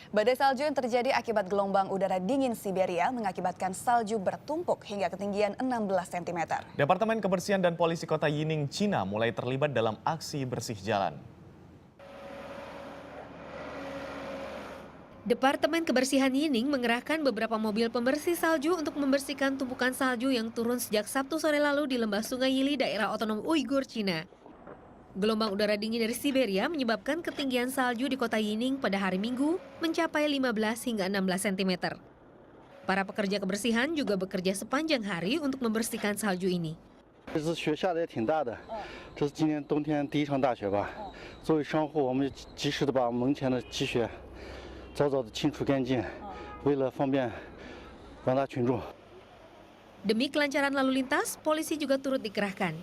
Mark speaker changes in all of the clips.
Speaker 1: Badai salju yang terjadi akibat gelombang udara dingin Siberia mengakibatkan salju bertumpuk hingga ketinggian 16 cm.
Speaker 2: Departemen Kebersihan dan Polisi Kota Yining, Cina mulai terlibat dalam aksi bersih jalan.
Speaker 3: Departemen Kebersihan Yining mengerahkan beberapa mobil pembersih salju untuk membersihkan tumpukan salju yang turun sejak Sabtu sore lalu di lembah Sungai Yili, daerah otonom Uighur, Cina. Gelombang udara dingin dari Siberia menyebabkan ketinggian salju di kota Yining pada hari Minggu mencapai 15 hingga 16 cm. Para pekerja kebersihan juga bekerja sepanjang hari untuk membersihkan salju ini.
Speaker 4: 这次雪下的也挺大的，这是今年冬天第一场大雪吧。作为商户，我们及时的把门前的积雪早早的清除干净，为了方便广大群众。
Speaker 3: Demi kelancaran lalu lintas, polisi juga turut dikerahkan.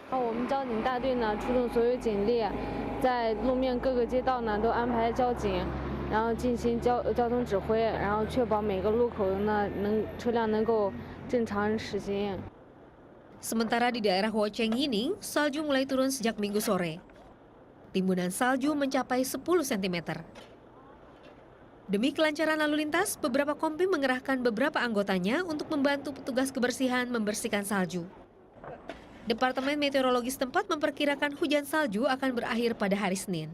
Speaker 5: 我们交警大队呢出动所有警力，在路面各个街道呢都安排交警，然后进行交通指挥，然后确保每个路口呢车辆能够正常驶行。
Speaker 3: Sementara di daerah Huocheng Yining, salju mulai turun sejak Minggu sore. Timbunan salju mencapai 10 cm. Demi kelancaran lalu lintas, beberapa kompi mengerahkan beberapa anggotanya untuk membantu petugas kebersihan membersihkan salju. Departemen Meteorologi setempat memperkirakan hujan salju akan berakhir pada hari Senin.